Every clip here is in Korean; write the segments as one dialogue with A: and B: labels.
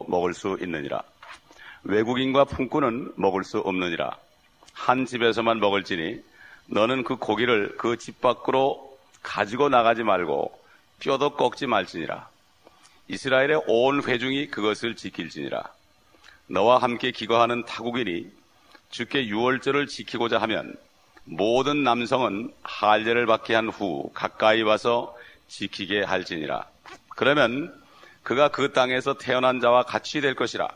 A: 먹을 수 있느니라. 외국인과 품꾼은 먹을 수 없느니라. 한 집에서만 먹을지니 너는 그 고기를 그 집 밖으로 가지고 나가지 말고 뼈도 꺾지 말지니라. 이스라엘의 온 회중이 그것을 지킬지니라. 너와 함께 기거하는 타국인이 주께 유월절을 지키고자 하면 모든 남성은 할례를 받게 한 후 가까이 와서 지키게 할지니라. 그러면 그가 그 땅에서 태어난 자와 같이 될 것이라.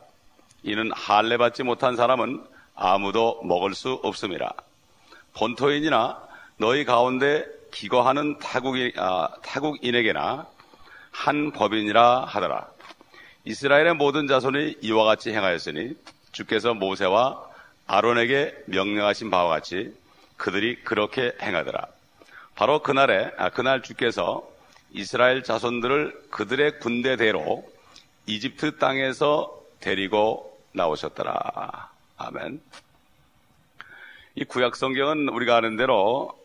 A: 이는 할례 받지 못한 사람은 아무도 먹을 수 없음이라. 본토인이나 너희 가운데 기거하는 타국인에게나 한 법이니라 하더라. 이스라엘의 모든 자손이 이와 같이 행하였으니 주께서 모세와 아론에게 명령하신 바와 같이 그들이 그렇게 행하더라. 바로 그날 주께서 이스라엘 자손들을 그들의 군대대로 이집트 땅에서 데리고 나오셨더라. 아멘. 이 구약 성경은 우리가 아는 대로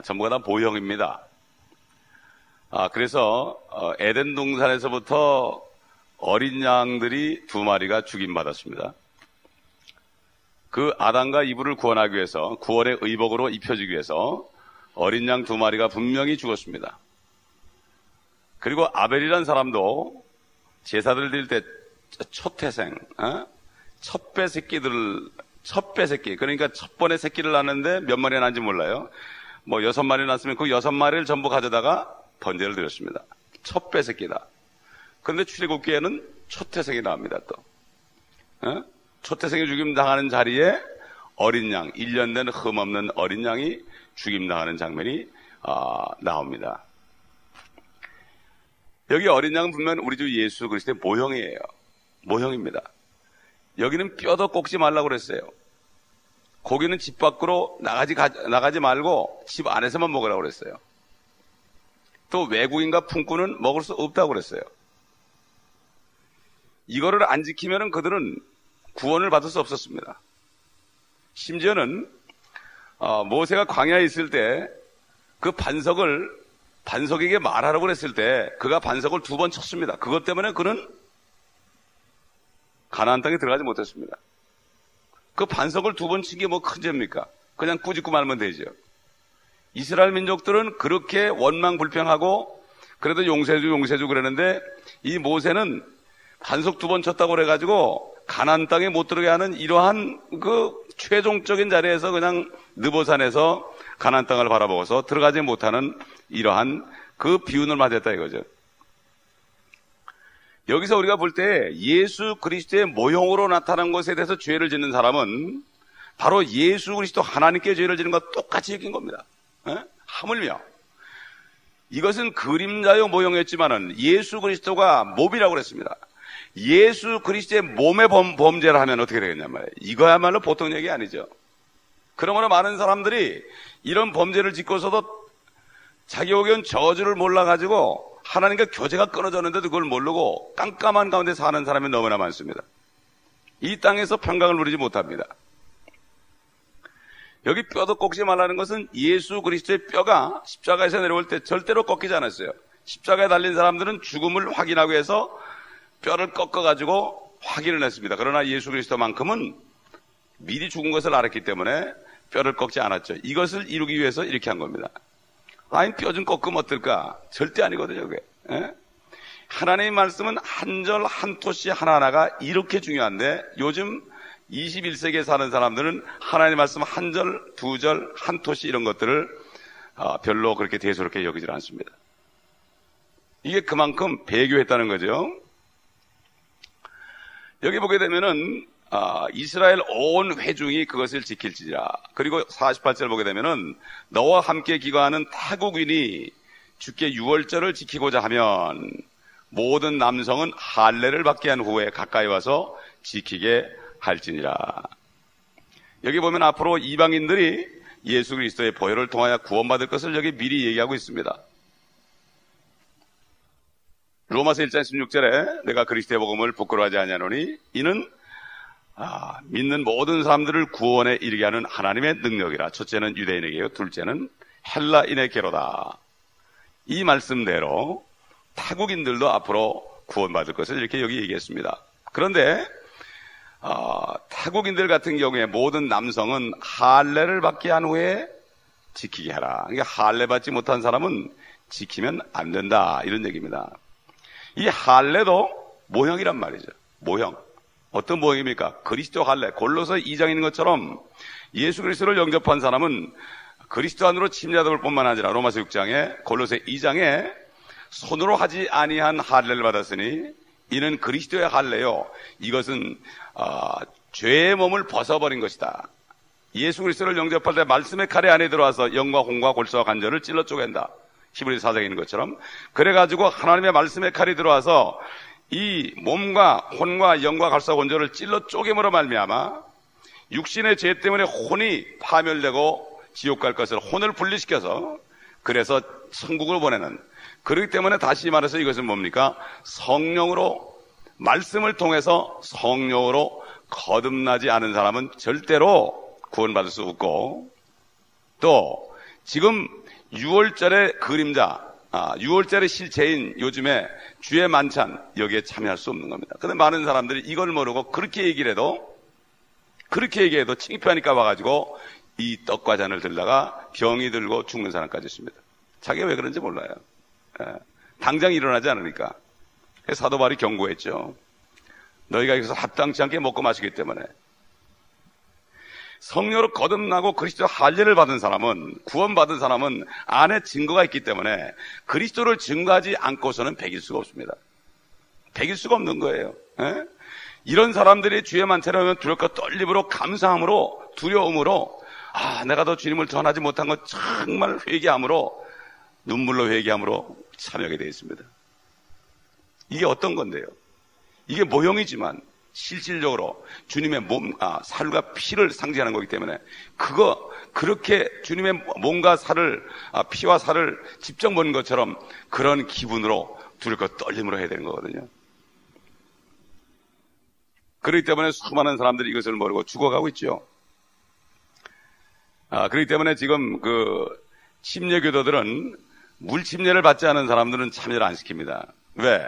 A: 전부가 다 모형입니다. 그래서 에덴 동산에서부터 어린 양들이 2마리가 죽임받았습니다. 그 아담과 이브를 구원하기 위해서, 구원의 의복으로 입혀주기 위해서 어린 양 2마리가 분명히 죽었습니다. 그리고 아벨이라는 사람도 제사들 드릴 때 초태생, 첫배 새끼, 그러니까 첫 번에 새끼를 낳았는데 몇 마리나 낳는지 몰라요. 6마리 낳았으면 그 6마리를 전부 가져다가 번제를 드렸습니다. 첫배 새끼다. 그런데 출애굽기에는 초태생이 나옵니다, 또. 초태생이 죽임당하는 자리에 어린 양, 1년 된 흠없는 어린 양이 죽임당하는 장면이 나옵니다. 여기 어린 양은 분명 우리 주 예수 그리스도의 모형이에요. 모형입니다. 여기는 뼈도 꺾지 말라고 그랬어요. 고기는 집 밖으로 나가지 말고 집 안에서만 먹으라고 그랬어요. 또 외국인과 품꾼은 먹을 수 없다고 그랬어요. 이거를 안 지키면 그들은 구원을 받을 수 없었습니다. 심지어는 모세가 광야에 있을 때 그 반석에게 말하라고 그랬을 때 그가 반석을 2번 쳤습니다. 그것 때문에 그는 가나안 땅에 들어가지 못했습니다. 그 반석을 2번 친 게 뭐 큰 죄입니까? 그냥 꾸짖고 말면 되죠. 이스라엘 민족들은 그렇게 원망불평하고 그래도 용서해주 그러는데 이 모세는 반석 2번 쳤다고 그래가지고 가나안 땅에 못 들어가게 하는 이러한 그 최종적인 자리에서 그냥 느보산에서 가나안 땅을 바라보고서 들어가지 못하는 이러한 그 비운을 맞았다 이거죠. 여기서 우리가 볼 때 예수 그리스도의 모형으로 나타난 것에 대해서 죄를 짓는 사람은 바로 예수 그리스도 하나님께 죄를 짓는 것과 똑같이 여긴 겁니다. 하물며 이것은 그림자요 모형이었지만은 예수 그리스도가 몸이라고 그랬습니다. 예수 그리스도의 몸의 범죄를 하면 어떻게 되겠냐 말이에요. 이거야말로 보통 얘기 아니죠. 그러므로 많은 사람들이 이런 범죄를 짓고서도 자기 혹은 저주를 몰라가지고 하나님과 교제가 끊어졌는데도 그걸 모르고 깜깜한 가운데 사는 사람이 너무나 많습니다. 이 땅에서 평강을 누리지 못합니다. 여기 뼈도 꺾지 말라는 것은 예수 그리스도의 뼈가 십자가에서 내려올 때 절대로 꺾이지 않았어요. 십자가에 달린 사람들은 죽음을 확인하기 위해서 뼈를 꺾어가지고 확인을 했습니다. 그러나 예수 그리스도만큼은 미리 죽은 것을 알았기 때문에 뼈를 꺾지 않았죠. 이것을 이루기 위해서 이렇게 한 겁니다. 아니 뼈 좀 꺾으면 어떨까? 절대 아니거든요. 그게. 하나님의 말씀은 한 절 한 토시 하나하나가 이렇게 중요한데 요즘 21세기에 사는 사람들은 하나님의 말씀 한 절, 2절, 한 토시 이런 것들을 별로 그렇게 대수롭게 여기질 않습니다. 이게 그만큼 배교했다는 거죠. 여기 보게 되면은 이스라엘 온 회중이 그것을 지킬지라. 그리고 48절 보게 되면은 너와 함께 기거하는 타국인이 주께 유월절을 지키고자 하면 모든 남성은 할례를 받게 한 후에 가까이 와서 지키게 할지니라. 여기 보면 앞으로 이방인들이 예수 그리스도의 보혈을 통하여 구원받을 것을 여기 미리 얘기하고 있습니다. 로마서 1장 16절에 내가 그리스도의 복음을 부끄러워하지 아니하노니 이는 믿는 모든 사람들을 구원에 이르게 하는 하나님의 능력이라. 첫째는 유대인에게요, 둘째는 헬라인에게로다. 이 말씀대로 타국인들도 앞으로 구원받을 것을 이렇게 여기 얘기했습니다. 그런데 타국인들 같은 경우에 모든 남성은 할례를 받게 한 후에 지키게 하라. 그러니까 할례 받지 못한 사람은 지키면 안 된다, 이런 얘기입니다. 이 할례도 모형이란 말이죠. 모형. 어떤 모형입니까? 그리스도 할례. 골로새 2장에 있는 것처럼 예수 그리스도를 영접한 사람은 그리스도 안으로 침례받을 뿐만 아니라 로마서 6장에 골로새 2장에 손으로 하지 아니한 할례를 받았으니 이는 그리스도의 할례요. 이것은 죄의 몸을 벗어버린 것이다. 예수 그리스도를 영접할 때 말씀의 칼에 안에 들어와서 영과 홍과 골수와 관절을 찔러 쪼갠다. 히브리서 4장에 있는 것처럼. 그래가지고 하나님의 말씀의 칼이 들어와서 이 몸과 혼과 영과 갈수와 관절을 찔러 쪼개므로 말미암아 육신의 죄 때문에 혼이 파멸되고 지옥 갈 것을 혼을 분리시켜서 그래서 천국을 보내는, 그렇기 때문에 다시 말해서 이것은 뭡니까? 성령으로, 말씀을 통해서 성령으로 거듭나지 않은 사람은 절대로 구원받을 수 없고, 또 지금 6월절의 그림자, 6월절의 실체인 요즘에 주의 만찬, 여기에 참여할 수 없는 겁니다. 그런데 많은 사람들이 이걸 모르고 그렇게 얘기해도 창피하니까 와가지고 이 떡과 잔을 들다가 병이 들고 죽는 사람까지 있습니다. 자기가 왜 그런지 몰라요. 당장 일어나지 않으니까. 사도 바울이 경고했죠. 너희가 여기서 합당치 않게 먹고 마시기 때문에. 성령으로 거듭나고 그리스도 할례를 받은 사람은, 구원받은 사람은 안에 증거가 있기 때문에 그리스도를 증거하지 않고서는 배길 수가 없습니다. 배길 수가 없는 거예요. 이런 사람들이 주의 만찬에 오면 두렵고 떨림으로, 감사함으로, 두려움으로, 내가 더 주님을 전하지 못한 것 정말 회개함으로, 눈물로 회개함으로 참여하게 되어 있습니다. 이게 어떤 건데요? 이게 모형이지만 실질적으로 주님의 몸, 살과 피를 상징하는 거기 때문에 그렇게 주님의 몸과 살을, 피와 살을 직접 보는 것처럼 그런 기분으로 두렵고 떨림으로 해야 되는 거거든요. 그렇기 때문에 수많은 사람들이 이것을 모르고 죽어가고 있죠. 그렇기 때문에 지금 침례교도들은 물 침례를 받지 않은 사람들은 참여를 안 시킵니다. 왜?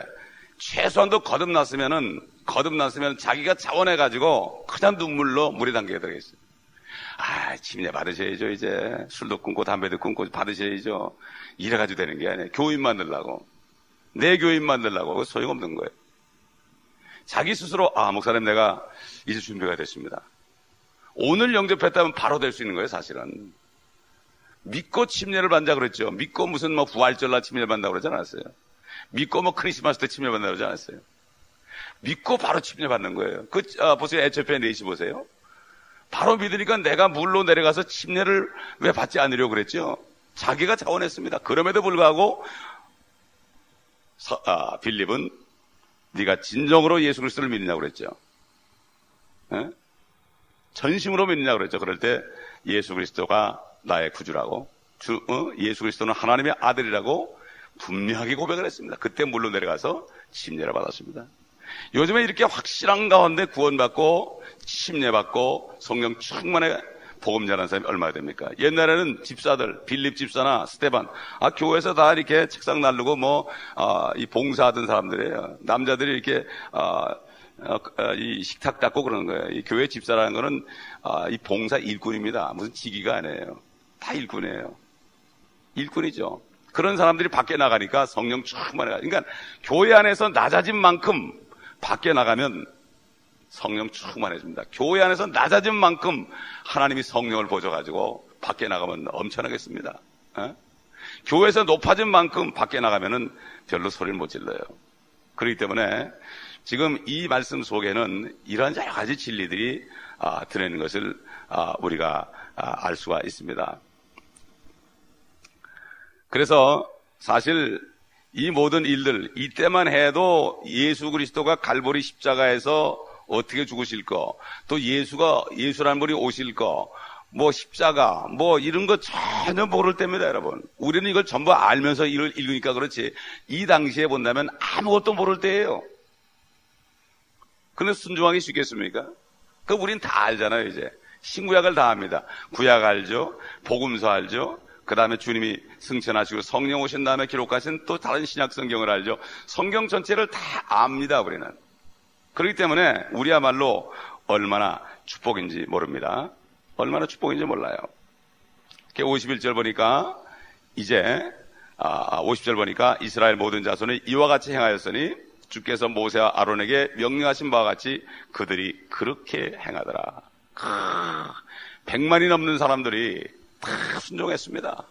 A: 최소한도 거듭났으면 자기가 자원해가지고 그냥 눈물로 물에 담기게 되겠어요. 침례 받으셔야죠, 이제. 술도 끊고 담배도 끊고 받으셔야죠. 이래가지고 되는 게 아니에요. 교인 만들라고. 내 교인 만들라고. 소용없는 거예요. 자기 스스로, 목사님 내가 이제 준비가 됐습니다. 오늘 영접했다면 바로 될 수 있는 거예요, 사실은. 믿고 침례를 받자 그랬죠. 믿고 무슨 부활절날 침례를 받는다고 그러지 않았어요. 믿고 크리스마스 때 침례 받는다고 그러지 않았어요. 믿고 바로 침례 받는 거예요. 보세요. 에티오피아 내시 보세요. 바로 믿으니까 내가 물로 내려가서 침례를 왜 받지 않으려고 그랬죠. 자기가 자원했습니다. 그럼에도 불구하고 빌립은 네가 진정으로 예수 그리스도를 믿느냐고 그랬죠. 전심으로 믿느냐고 그랬죠. 그럴 때 예수 그리스도가 나의 구주라고, 예수 그리스도는 하나님의 아들이라고 분명하게 고백을 했습니다. 그때 물로 내려가서 침례를 받았습니다. 요즘에 이렇게 확실한 가운데 구원받고 침례받고 성령 충만에 복음 전하는 사람이 얼마나 됩니까? 옛날에는 집사들, 빌립 집사나 스테반, 교회에서 다 이렇게 책상 날르고 이 봉사하던 사람들이에요. 남자들이 이렇게 이 식탁 닦고 그러는 거예요. 이 교회 집사라는 거는 이 봉사 일꾼입니다. 무슨 직위가 아니에요. 다 일꾼이에요. 일꾼이죠. 그런 사람들이 밖에 나가니까 성령 충만해. 그러니까 교회 안에서 낮아진 만큼 밖에 나가면 성령 충만해집니다. 교회 안에서 낮아진 만큼 하나님이 성령을 보셔가지고 밖에 나가면 엄청나겠습니다. 교회에서 높아진 만큼 밖에 나가면은 별로 소리를 못 질러요. 그렇기 때문에 지금 이 말씀 속에는 이러한 여러 가지 진리들이 들어있는 것을 우리가 알 수가 있습니다. 그래서 사실 이 모든 일들, 이때만 해도 예수 그리스도가 갈보리 십자가에서 어떻게 죽으실 거, 또 예수라는 분이 오실 거, 십자가, 이런 거 전혀 모를 때입니다, 여러분. 우리는 이걸 전부 알면서 이걸 읽으니까 그렇지, 이 당시에 본다면 아무것도 모를 때예요. 그런데 순종하기 쉽겠습니까? 우리는 다 알잖아요, 이제. 신구약을 다 압니다. 구약 알죠? 복음서 알죠? 그 다음에 주님이 승천하시고 성령 오신 다음에 기록하신 또 다른 신약 성경을 알죠? 성경 전체를 다 압니다, 우리는. 그렇기 때문에 우리야말로 얼마나 축복인지 모릅니다. 얼마나 축복인지 몰라요. 51절 보니까 이제 50절 보니까 이스라엘 모든 자손이 이와 같이 행하였으니 주께서 모세와 아론에게 명령하신 바와 같이 그들이 그렇게 행하더라. 100만이 넘는 사람들이 다 순종했습니다.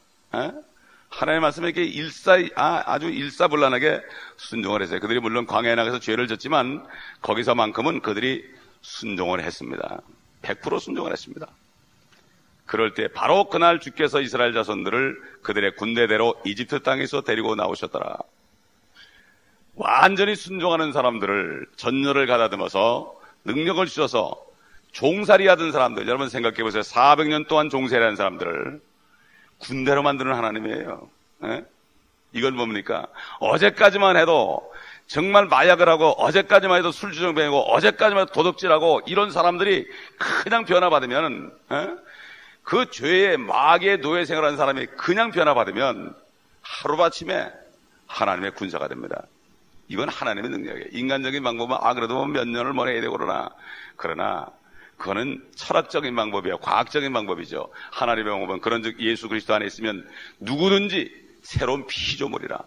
A: 하나님의 말씀에 이렇게 아주 일사불란하게 순종을 했어요. 그들이 물론 광야에 나가서 죄를 졌지만 거기서만큼은 그들이 순종을 했습니다. 100% 순종을 했습니다. 그럴 때 바로 그날 주께서 이스라엘 자손들을 그들의 군대대로 이집트 땅에서 데리고 나오셨더라. 완전히 순종하는 사람들을 전열을 가다듬어서 능력을 주셔서 종살이하던 사람들, 여러분 생각해 보세요. 400년 동안 종살이하는 사람들을 군대로 만드는 하나님이에요. 이건 뭡니까? 어제까지만 해도 정말 마약을 하고, 어제까지만 해도 술주정뱅이고, 어제까지만 해도 도둑질하고, 이런 사람들이 그냥 변화받으면, 그 죄의 마귀의 노예 생활하는 사람이 그냥 변화받으면 하루아침에 하나님의 군사가 됩니다. 이건 하나님의 능력이에요. 인간적인 방법은 그래도 몇 년을 뭐 해야 되고 그러나 그거는 철학적인 방법이에요. 과학적인 방법이죠. 하나님의 방법은 그런즉 예수 그리스도 안에 있으면 누구든지 새로운 피조물이라.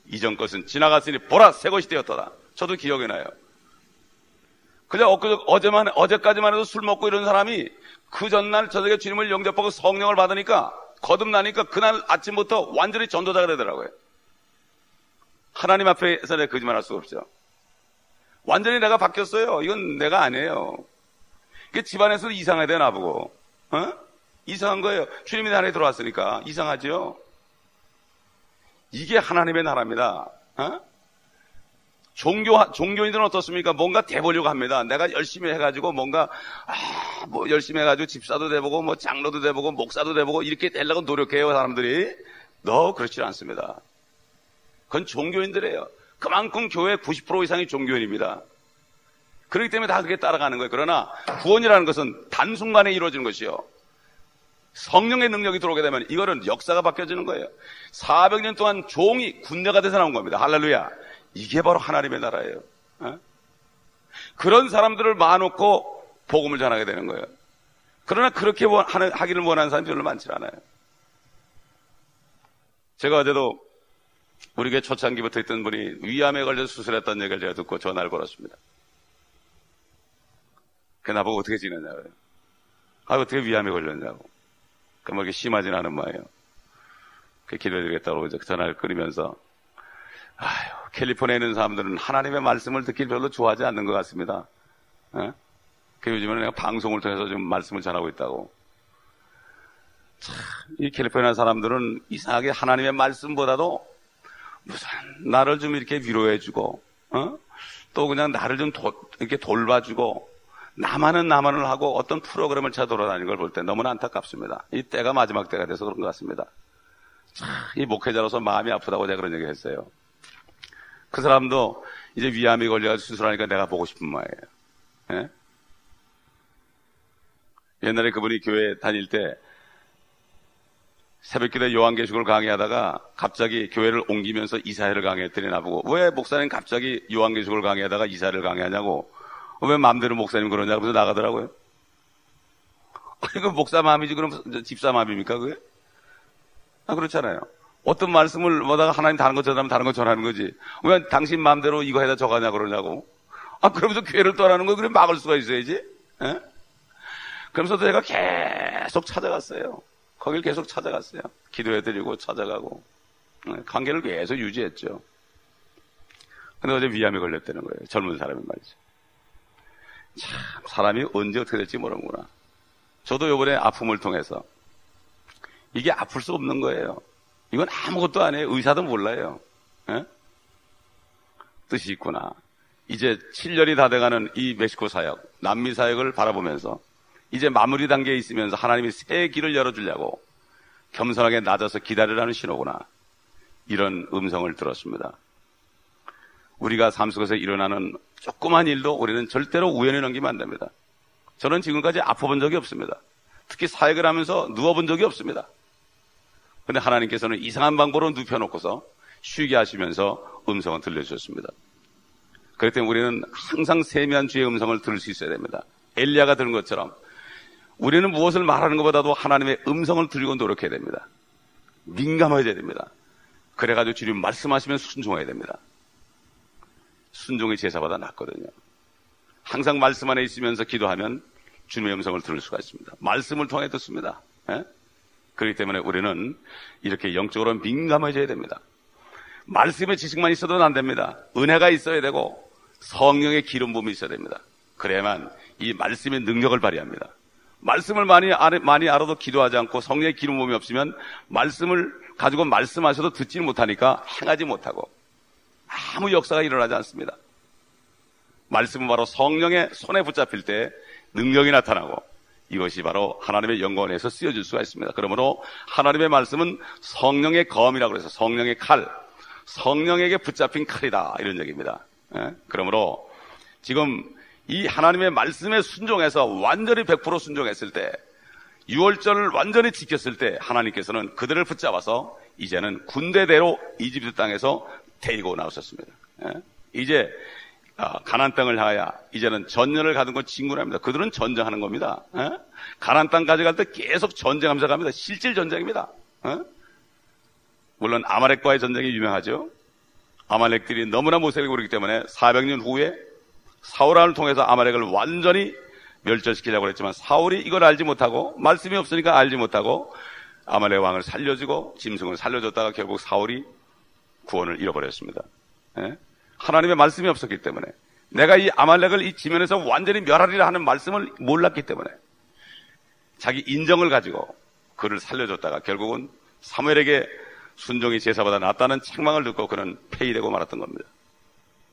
A: 이전 것은 지나갔으니 보라 새 것이 되었도다. 저도 기억이 나요. 그냥 어제까지만 해도 술 먹고 이런 사람이 그 전날 저녁에 주님을 영접하고 성령을 받으니까 거듭나니까 그날 아침부터 완전히 전도자가 되더라고요. 하나님 앞에서 내가 거짓말할 수가 없죠. 완전히 내가 바뀌었어요. 이건 내가 아니에요. 이게 집안에서도 이상하게 돼 나보고. 이상한 거예요. 주님이 내 안에 들어왔으니까 이상하죠. 이게 하나님의 나라입니다. 종교인들은 어떻습니까? 뭔가 돼보려고 합니다. 내가 열심히 해가지고 열심히 해가지고 집사도 돼보고 장로도 돼보고 목사도 돼보고 이렇게 되려고 노력해요. 사람들이. 그렇지 않습니다. 그건 종교인들이에요. 그만큼 교회 90% 이상이 종교인입니다. 그렇기 때문에 다 그렇게 따라가는 거예요. 그러나 구원이라는 것은 단순간에 이루어지는 것이요. 성령의 능력이 들어오게 되면 이거는 역사가 바뀌어지는 거예요. 400년 동안 종이 군대가 돼서 나온 겁니다. 할렐루야. 이게 바로 하나님의 나라예요. 그런 사람들을 모아놓고 복음을 전하게 되는 거예요. 그러나 그렇게 하기를 원하는 사람이 별로 많지 않아요. 제가 어제도 우리 교회 초창기부터 있던 분이 위암에 걸려서 수술했다는 얘기를 제가 듣고 전화를 걸었습니다. 그 나보고 어떻게 지냈냐고요. 어떻게 위암에 걸렸냐고. 뭐 이렇게 심하진 않은 모양이에요. 기도해드리겠다고 이제 전화를 끊으면서 캘리포니아에 있는 사람들은 하나님의 말씀을 듣길 별로 좋아하지 않는 것 같습니다. 요즘에는 내가 방송을 통해서 좀 말씀을 전하고 있다고. 이 캘리포니아 사람들은 이상하게 하나님의 말씀보다도 무슨 나를 좀 이렇게 위로해주고, 또 그냥 나를 좀 이렇게 돌봐주고, 나만을 하고 어떤 프로그램을 찾아 돌아다니는 걸 볼 때 너무나 안타깝습니다. 이 때가 마지막 때가 돼서 그런 것 같습니다. 이 목회자로서 마음이 아프다고 제가 그런 얘기 했어요. 그 사람도 이제 위암이 걸려가지고 수술하니까 내가 보고 싶은 마예요. 옛날에 그분이 교회 다닐 때 새벽기도에 요한계시록을 강의하다가 갑자기 교회를 옮기면서 이사야를 강의했더니 나보고 왜 목사님 갑자기 요한계시록을 강의하다가 이사야를 강의하냐고. 왜 마음대로 목사님 그러냐고 그래서 나가더라고요. 이거 목사 마음이지 그럼 집사 마음입니까 그게? 그렇잖아요. 어떤 말씀을 뭐다가 하나님 다른 거 전하면 다른 거 전하는 거지. 왜 당신 마음대로 이거 해다 저거 하냐 그러냐고. 그러면서 교회를 떠나는 거 그래 막을 수가 있어야지. 그러면서 제가 계속 찾아갔어요. 거길 계속 찾아갔어요. 기도해드리고 찾아가고 관계를 계속 유지했죠. 근데 어제 위암에 걸렸다는 거예요. 젊은 사람이 말이죠. 참 사람이 언제 어떻게 될지 모르는구나. 저도 이번에 아픔을 통해서 이게 아플 수 없는 거예요. 이건 아무것도 아니에요. 의사도 몰라요. 뜻이 있구나. 이제 7년이 다 돼가는 이 멕시코 사역, 남미 사역을 바라보면서 이제 마무리 단계에 있으면서 하나님이 새 길을 열어주려고 겸손하게 낮아서 기다리라는 신호구나. 이런 음성을 들었습니다. 우리가 삶 속에서 일어나는 조그만 일도 우리는 절대로 우연히 넘기면 안 됩니다. 저는 지금까지 아파본 적이 없습니다. 특히 사역을 하면서 누워본 적이 없습니다. 그런데 하나님께서는 이상한 방법으로 눕혀놓고서 쉬게 하시면서 음성을 들려주셨습니다. 그렇기 때문에 우리는 항상 세미한 주의 음성을 들을 수 있어야 됩니다. 엘리야가 들은 것처럼 우리는 무엇을 말하는 것보다도 하나님의 음성을 들고 노력해야 됩니다. 민감해져야 됩니다. 그래가지고 주님 말씀하시면 순종해야 됩니다. 순종의 제사보다 낫거든요. 항상 말씀 안에 있으면서 기도하면 주님의 음성을 들을 수가 있습니다. 말씀을 통해 듣습니다. 그렇기 때문에 우리는 이렇게 영적으로 민감해져야 됩니다. 말씀의 지식만 있어도 안 됩니다. 은혜가 있어야 되고 성령의 기름 부음이 있어야 됩니다. 그래야만 이 말씀의 능력을 발휘합니다. 말씀을 많이 알아도 기도하지 않고 성령의 기름 부음이 없으면 말씀을 가지고 말씀하셔도 듣지 못하니까 행하지 못하고 아무 역사가 일어나지 않습니다. 말씀은 바로 성령의 손에 붙잡힐 때 능력이 나타나고 이것이 바로 하나님의 영광에서 쓰여질 수가 있습니다. 그러므로 하나님의 말씀은 성령의 검이라고 해서 성령의 칼, 성령에게 붙잡힌 칼이다 이런 얘기입니다. 그러므로 지금 이 하나님의 말씀에 순종해서 완전히 100% 순종했을 때, 유월절을 완전히 지켰을 때 하나님께서는 그들을 붙잡아서 이제는 군대대로 이집트 땅에서 데리고 나오셨습니다. 이제 가나안 땅을 향하여 이제는 전쟁을 가는 건 진군합니다. 그들은 전쟁하는 겁니다. 가나안 땅까지 갈 때 계속 전쟁하면서 갑니다. 실질 전쟁입니다. 물론 아말렉과의 전쟁이 유명하죠. 아말렉들이 너무나 모세를 부르기 때문에 400년 후에 사울왕을 통해서 아말렉을 완전히 멸절시키려고 했지만 사울이 이걸 알지 못하고 말씀이 없으니까 알지 못하고 아말렉 왕을 살려주고 짐승을 살려줬다가 결국 사울이 구원을 잃어버렸습니다. 하나님의 말씀이 없었기 때문에 내가 이 아말렉을 이 지면에서 완전히 멸하리라 하는 말씀을 몰랐기 때문에 자기 인정을 가지고 그를 살려줬다가 결국은 사무엘에게 순종이 제사보다 낫다는 책망을 듣고 그는 폐위되고 말았던 겁니다.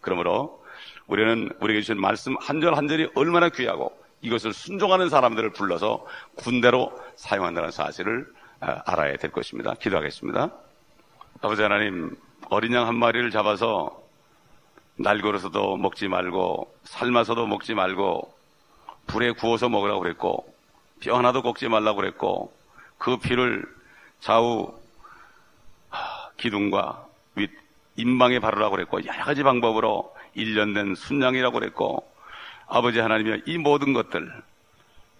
A: 그러므로 우리는 우리에게 주신 말씀 한 절 한 절이 얼마나 귀하고 이것을 순종하는 사람들을 불러서 군대로 사용한다는 사실을 알아야 될 것입니다. 기도하겠습니다. 아버지 하나님, 어린 양 한 마리를 잡아서 날걸어서도 먹지 말고 삶아서도 먹지 말고 불에 구워서 먹으라고 그랬고 뼈 하나도 꺾지 말라고 그랬고 그 피를 좌우 기둥과 윗 임방에 바르라고 그랬고 여러 가지 방법으로 1년 된 순양이라고 그랬고 아버지 하나님이여 이 모든 것들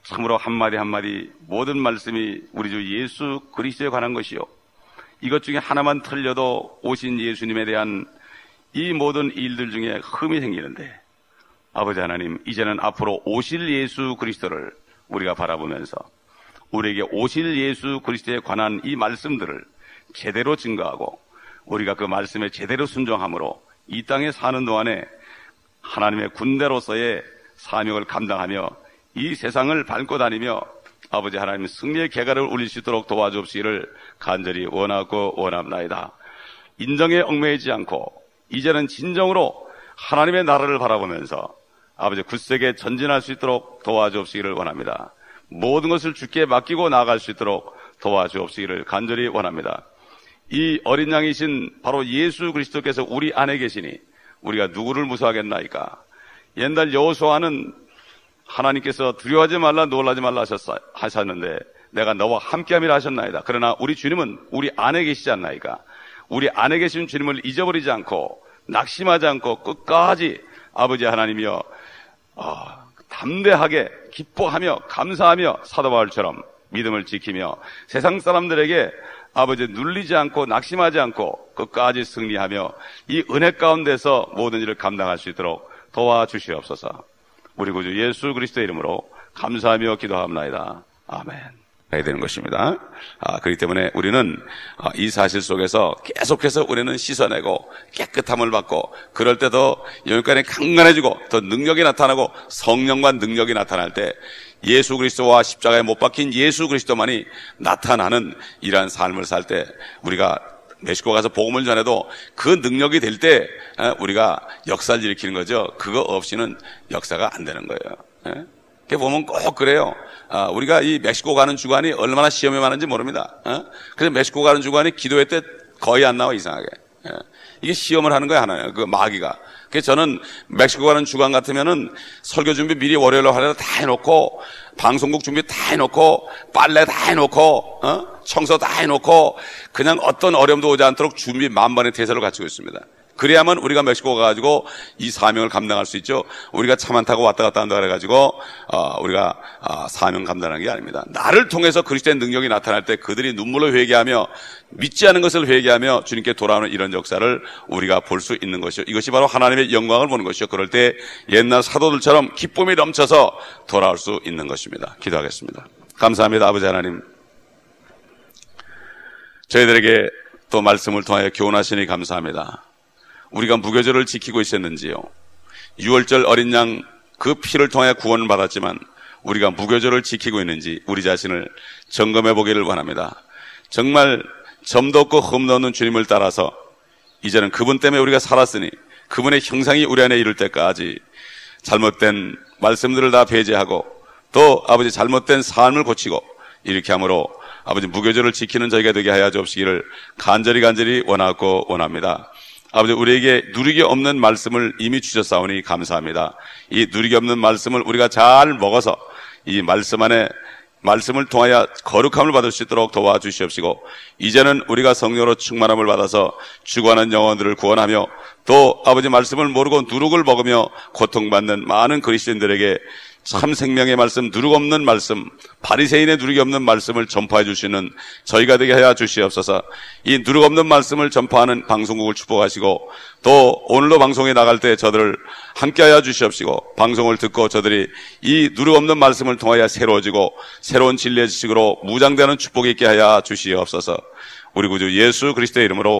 A: 참으로 한마디 한마디 모든 말씀이 우리 주 예수 그리스도에 관한 것이요 이것 중에 하나만 틀려도 오신 예수님에 대한 이 모든 일들 중에 흠이 생기는데 아버지 하나님 이제는 앞으로 오실 예수 그리스도를 우리가 바라보면서 우리에게 오실 예수 그리스도에 관한 이 말씀들을 제대로 증거하고 우리가 그 말씀에 제대로 순종함으로 이 땅에 사는 동안에 하나님의 군대로서의 사명을 감당하며 이 세상을 밟고 다니며 아버지 하나님 승리의 개가를 울릴 수 있도록 도와주옵시기를 간절히 원하고 원합나이다. 인정에 얽매이지 않고 이제는 진정으로 하나님의 나라를 바라보면서 아버지 굳세게 전진할 수 있도록 도와주옵시기를 원합니다. 모든 것을 주께 맡기고 나아갈 수 있도록 도와주옵시기를 간절히 원합니다. 이 어린 양이신 바로 예수 그리스도께서 우리 안에 계시니 우리가 누구를 무서워하겠나이까. 옛날 여호수아는 하나님께서 두려워하지 말라 놀라지 말라 하셨는데 내가 너와 함께함이라 하셨나이다. 그러나 우리 주님은 우리 안에 계시지 않나이까. 우리 안에 계신 주님을 잊어버리지 않고 낙심하지 않고 끝까지 아버지 하나님이여 담대하게 기뻐하며 감사하며 사도 바울처럼 믿음을 지키며 세상 사람들에게 아버지 눌리지 않고 낙심하지 않고 끝까지 승리하며 이 은혜 가운데서 모든 일을 감당할 수 있도록 도와주시옵소서. 우리 구주 예수 그리스도의 이름으로 감사하며 기도합나이다. 아멘. 해야 되는 것입니다. 그렇기 때문에 우리는 이 사실 속에서 계속해서 우리는 씻어내고 깨끗함을 받고 그럴 때 더 영육간에 강건해지고 더 능력이 나타나고 성령과 능력이 나타날 때 예수 그리스도와 십자가에 못 박힌 예수 그리스도만이 나타나는 이러한 삶을 살 때 우리가 멕시코 가서 복음을 전해도 그 능력이 될 때 우리가 역사를 일으키는 거죠. 그거 없이는 역사가 안 되는 거예요. 그게 보면 꼭 그래요. 우리가 이 멕시코 가는 주간이 얼마나 시험이 많은지 모릅니다. 그래서 멕시코 가는 주간이 기도회 때 거의 안 나와 이상하게. 이게 시험을 하는 거야 하나요. 그 마귀가. 그래서 저는 멕시코 가는 주간 같으면은 설교 준비 미리 월요일로 하려고 다 해놓고 방송국 준비 다 해놓고 빨래 다 해놓고 청소 다 해놓고 그냥 어떤 어려움도 오지 않도록 준비 만반의 태세를 갖추고 있습니다. 그래야만 우리가 멕시코 가가지고 이 사명을 감당할 수 있죠. 우리가 차만 타고 왔다 갔다 한다 그래가지고 우리가 사명 감당하는 게 아닙니다. 나를 통해서 그리스도의 능력이 나타날 때 그들이 눈물로 회개하며 믿지 않은 것을 회개하며 주님께 돌아오는 이런 역사를 우리가 볼 수 있는 것이요. 이것이 바로 하나님의 영광을 보는 것이요. 그럴 때 옛날 사도들처럼 기쁨이 넘쳐서 돌아올 수 있는 것입니다. 기도하겠습니다. 감사합니다. 아버지 하나님, 저희들에게 또 말씀을 통하여 교훈하시니 감사합니다. 우리가 무교절을 지키고 있었는지요, 6월절 어린 양 그 피를 통하여 구원을 받았지만 우리가 무교절을 지키고 있는지 우리 자신을 점검해 보기를 원합니다. 정말 점도 없고 흠도 없는 주님을 따라서 이제는 그분 때문에 우리가 살았으니 그분의 형상이 우리 안에 이룰 때까지 잘못된 말씀들을 다 배제하고 또 아버지 잘못된 삶을 고치고 이렇게 함으로 아버지 무교절을 지키는 저희가 되게 하여 주옵시기를 간절히 원하고 원합니다. 아버지, 우리에게 누리기 없는 말씀을 이미 주셨사오니 감사합니다. 이 누리기 없는 말씀을 우리가 잘 먹어서 이 말씀 안에 말씀을 통하여 거룩함을 받을 수 있도록 도와주시옵시고, 이제는 우리가 성령으로 충만함을 받아서 죽어가는 영혼들을 구원하며 또 아버지 말씀을 모르고 누룩을 먹으며 고통받는 많은 그리스도인들에게 참 생명의 말씀, 누룩 없는 말씀, 바리새인의 누룩이 없는 말씀을 전파해 주시는 저희가 되게 하여 주시옵소서. 이 누룩 없는 말씀을 전파하는 방송국을 축복하시고 또 오늘도 방송에 나갈 때 저들을 함께 하여 주시옵시고, 방송을 듣고 저들이 이 누룩 없는 말씀을 통하여 새로워지고 새로운 진리의 지식으로 무장되는 축복이 있게 하여 주시옵소서. 우리 구주 예수 그리스도의 이름으로